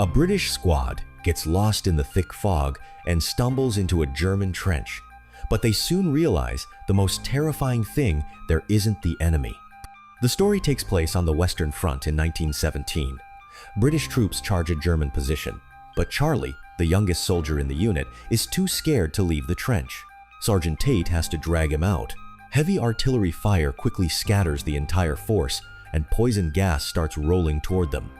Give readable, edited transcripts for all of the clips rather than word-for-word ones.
A British squad gets lost in the thick fog and stumbles into a German trench. But they soon realize the most terrifying thing, there isn't the enemy. The story takes place on the Western Front in 1917. British troops charge a German position, but Charlie, the youngest soldier in the unit, is too scared to leave the trench. Sergeant Tate has to drag him out. Heavy artillery fire quickly scatters the entire force, and poison gas starts rolling toward them.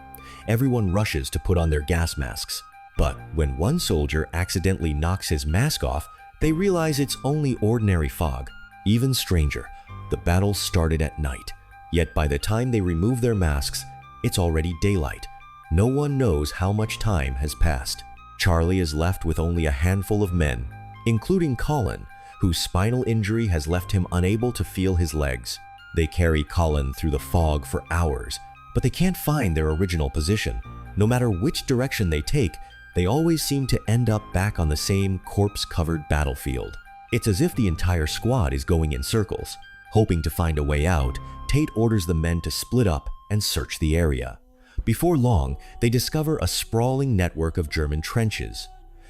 Everyone rushes to put on their gas masks. But when one soldier accidentally knocks his mask off, they realize it's only ordinary fog. Even stranger, the battle started at night. Yet by the time they remove their masks, it's already daylight. No one knows how much time has passed. Charlie is left with only a handful of men, including Colin, whose spinal injury has left him unable to feel his legs. They carry Colin through the fog for hours, but they can't find their original position. No matter which direction they take, they always seem to end up back on the same corpse-covered battlefield. It's as if the entire squad is going in circles. Hoping to find a way out, Tate orders the men to split up and search the area. Before long, they discover a sprawling network of German trenches.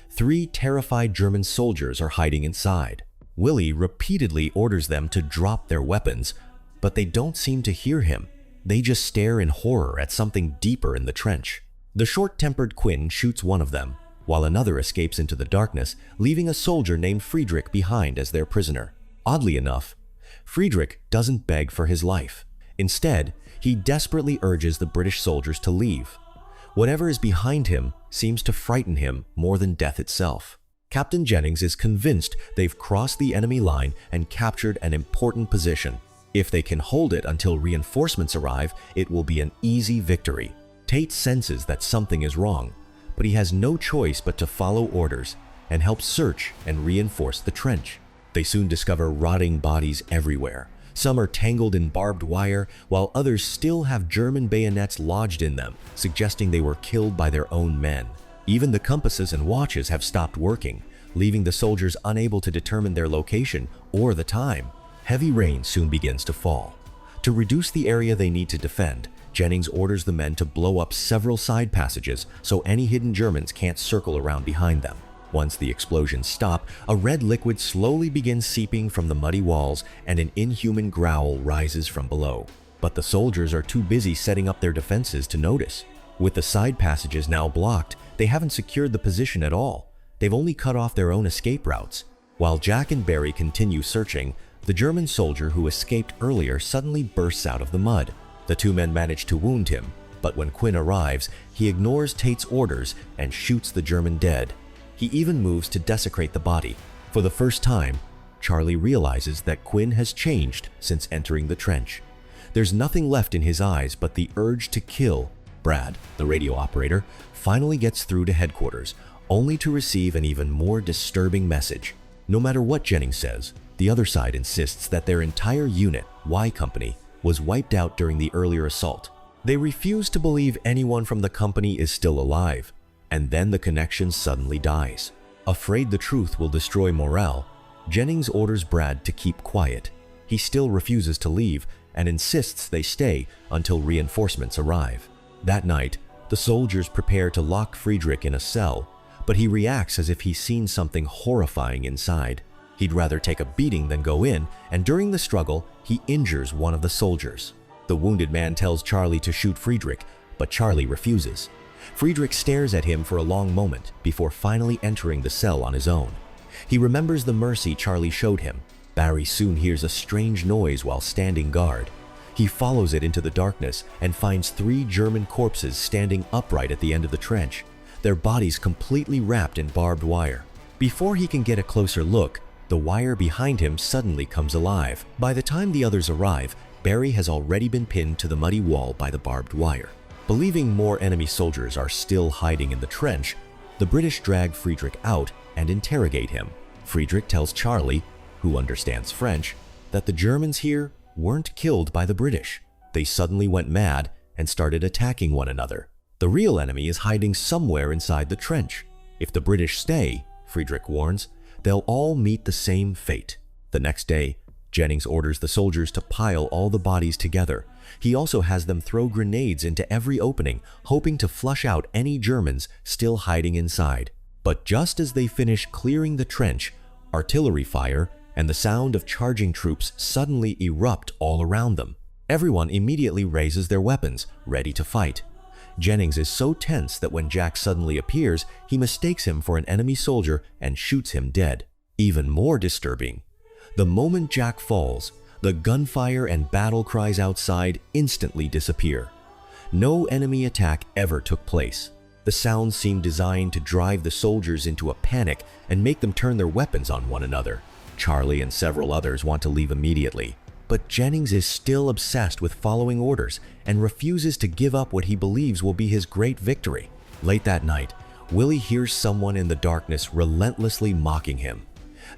3 terrified German soldiers are hiding inside. Willie repeatedly orders them to drop their weapons, but they don't seem to hear him. They just stare in horror at something deeper in the trench. The short-tempered Quinn shoots one of them, while another escapes into the darkness, leaving a soldier named Friedrich behind as their prisoner. Oddly enough, Friedrich doesn't beg for his life. Instead, he desperately urges the British soldiers to leave. Whatever is behind him seems to frighten him more than death itself. Captain Jennings is convinced they've crossed the enemy line and captured an important position. If they can hold it until reinforcements arrive, it will be an easy victory. Tate senses that something is wrong, but he has no choice but to follow orders and help search and reinforce the trench. They soon discover rotting bodies everywhere. Some are tangled in barbed wire, while others still have German bayonets lodged in them, suggesting they were killed by their own men. Even the compasses and watches have stopped working, leaving the soldiers unable to determine their location or the time. Heavy rain soon begins to fall. To reduce the area they need to defend, Jennings orders the men to blow up several side passages so any hidden Germans can't circle around behind them. Once the explosions stop, a red liquid slowly begins seeping from the muddy walls and an inhuman growl rises from below. But the soldiers are too busy setting up their defenses to notice. With the side passages now blocked, they haven't secured the position at all. They've only cut off their own escape routes. While Jack and Barry continue searching, the German soldier who escaped earlier suddenly bursts out of the mud. The 2 men manage to wound him, but when Quinn arrives, he ignores Tate's orders and shoots the German dead. He even moves to desecrate the body. For the first time, Charlie realizes that Quinn has changed since entering the trench. There's nothing left in his eyes but the urge to kill. Brad, the radio operator, finally gets through to headquarters, only to receive an even more disturbing message. No matter what Jennings says, the other side insists that their entire unit, Y Company, was wiped out during the earlier assault. They refuse to believe anyone from the company is still alive. And then the connection suddenly dies. Afraid the truth will destroy morale, Jennings orders Brad to keep quiet. He still refuses to leave and insists they stay until reinforcements arrive. That night, the soldiers prepare to lock Friedrich in a cell, but he reacts as if he's seen something horrifying inside. He'd rather take a beating than go in, and during the struggle, he injures one of the soldiers. The wounded man tells Charlie to shoot Friedrich, but Charlie refuses. Friedrich stares at him for a long moment before finally entering the cell on his own. He remembers the mercy Charlie showed him. Barry soon hears a strange noise while standing guard. He follows it into the darkness and finds 3 German corpses standing upright at the end of the trench, their bodies completely wrapped in barbed wire. Before he can get a closer look, the wire behind him suddenly comes alive. By the time the others arrive, Barry has already been pinned to the muddy wall by the barbed wire. Believing more enemy soldiers are still hiding in the trench, the British drag Friedrich out and interrogate him. Friedrich tells Charlie, who understands French, that the Germans here weren't killed by the British. They suddenly went mad and started attacking one another. The real enemy is hiding somewhere inside the trench. If the British stay, Friedrich warns, they'll all meet the same fate. The next day, Jennings orders the soldiers to pile all the bodies together He also has them throw grenades into every opening, hoping to flush out any Germans still hiding inside. But just as they finish clearing the trench, artillery fire and the sound of charging troops suddenly erupt all around them. Everyone immediately raises their weapons, ready to fight. Jennings is so tense that when Jack suddenly appears, he mistakes him for an enemy soldier and shoots him dead. Even more disturbing, the moment Jack falls, the gunfire and battle cries outside instantly disappear. No enemy attack ever took place. The sounds seem designed to drive the soldiers into a panic and make them turn their weapons on one another. Charlie and several others want to leave immediately, but Jennings is still obsessed with following orders and refuses to give up what he believes will be his great victory. Late that night, Willie hears someone in the darkness relentlessly mocking him.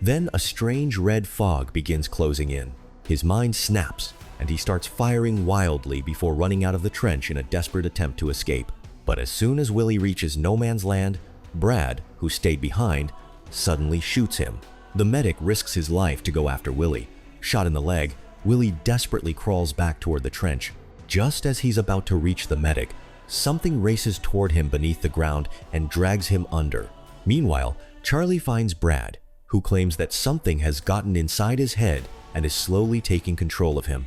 Then a strange red fog begins closing in. His mind snaps, and he starts firing wildly before running out of the trench in a desperate attempt to escape. But as soon as Willie reaches no man's land, Brad, who stayed behind, suddenly shoots him. The medic risks his life to go after Willie. Shot in the leg, Willie desperately crawls back toward the trench. Just as he's about to reach the medic, something races toward him beneath the ground and drags him under. Meanwhile, Charlie finds Brad, who claims that something has gotten inside his head and is slowly taking control of him.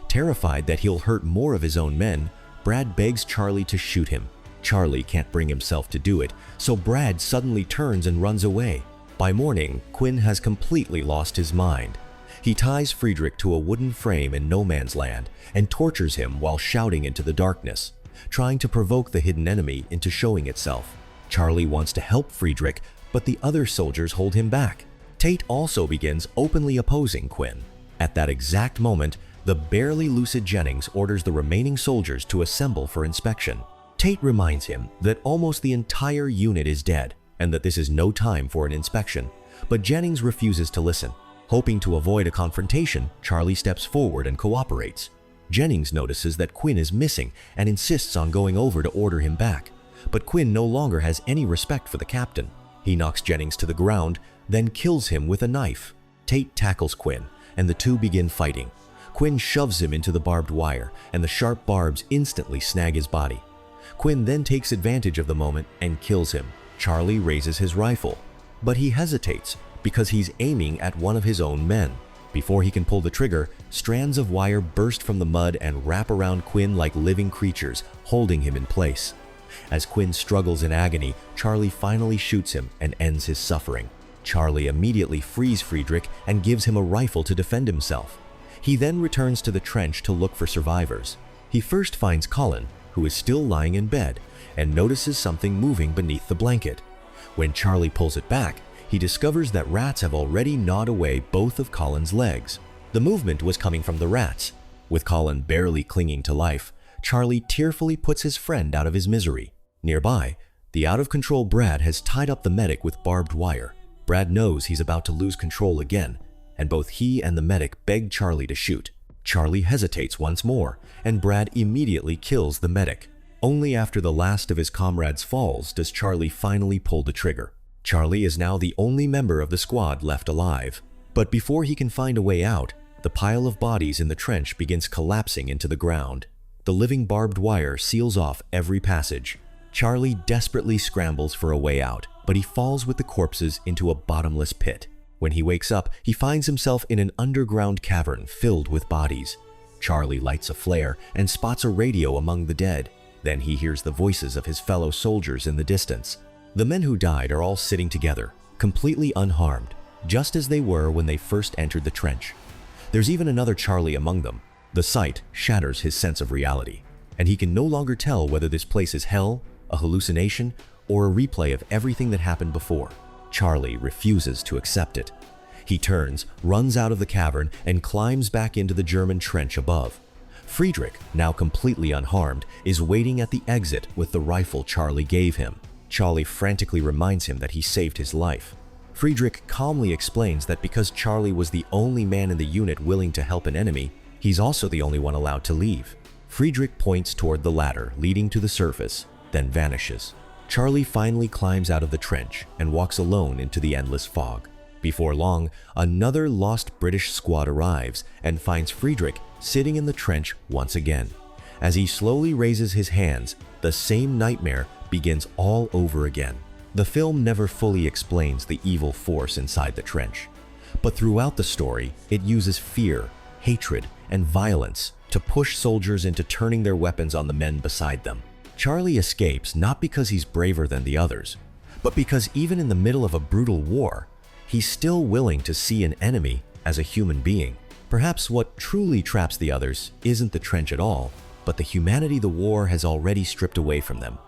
Terrified that he'll hurt more of his own men, Brad begs Charlie to shoot him. Charlie can't bring himself to do it, so Brad suddenly turns and runs away. By morning, Quinn has completely lost his mind. He ties Friedrich to a wooden frame in no man's land and tortures him while shouting into the darkness, trying to provoke the hidden enemy into showing itself. Charlie wants to help Friedrich, but the other soldiers hold him back. Tate also begins openly opposing Quinn. At that exact moment, the barely lucid Jennings orders the remaining soldiers to assemble for inspection. Tate reminds him that almost the entire unit is dead and that this is no time for an inspection, but Jennings refuses to listen. Hoping to avoid a confrontation, Charlie steps forward and cooperates. Jennings notices that Quinn is missing and insists on going over to order him back, but Quinn no longer has any respect for the captain. He knocks Jennings to the ground, then kills him with a knife. Tate tackles Quinn, and the two begin fighting. Quinn shoves him into the barbed wire, and the sharp barbs instantly snag his body. Quinn then takes advantage of the moment and kills him. Charlie raises his rifle, but he hesitates because he's aiming at one of his own men. Before he can pull the trigger, strands of wire burst from the mud and wrap around Quinn like living creatures, holding him in place. As Quinn struggles in agony, Charlie finally shoots him and ends his suffering. Charlie immediately frees Friedrich and gives him a rifle to defend himself. He then returns to the trench to look for survivors. He first finds Colin, who is still lying in bed, and notices something moving beneath the blanket. When Charlie pulls it back, he discovers that rats have already gnawed away both of Colin's legs. The movement was coming from the rats. With Colin barely clinging to life, Charlie tearfully puts his friend out of his misery. Nearby, the out-of-control Brad has tied up the medic with barbed wire. Brad knows he's about to lose control again, and both he and the medic beg Charlie to shoot. Charlie hesitates once more, and Brad immediately kills the medic. Only after the last of his comrades falls does Charlie finally pull the trigger. Charlie is now the only member of the squad left alive. But before he can find a way out, the pile of bodies in the trench begins collapsing into the ground. The living barbed wire seals off every passage. Charlie desperately scrambles for a way out, but he falls with the corpses into a bottomless pit. When he wakes up, he finds himself in an underground cavern filled with bodies. Charlie lights a flare and spots a radio among the dead. Then he hears the voices of his fellow soldiers in the distance. The men who died are all sitting together, completely unharmed, just as they were when they first entered the trench. There's even another Charlie among them. The sight shatters his sense of reality, and he can no longer tell whether this place is hell, a hallucination, or a replay of everything that happened before. Charlie refuses to accept it. He turns, runs out of the cavern, and climbs back into the German trench above. Friedrich, now completely unharmed, is waiting at the exit with the rifle Charlie gave him. Charlie frantically reminds him that he saved his life. Friedrich calmly explains that because Charlie was the only man in the unit willing to help an enemy, he's also the only one allowed to leave. Friedrich points toward the ladder leading to the surface, then vanishes. Charlie finally climbs out of the trench and walks alone into the endless fog. Before long, another lost British squad arrives and finds Friedrich sitting in the trench once again. As he slowly raises his hands, the same nightmare begins all over again. The film never fully explains the evil force inside the trench, but throughout the story, it uses fear, hatred, and violence to push soldiers into turning their weapons on the men beside them. Charlie escapes not because he's braver than the others, but because even in the middle of a brutal war, he's still willing to see an enemy as a human being. Perhaps what truly traps the others isn't the trench at all, but the humanity the war has already stripped away from them.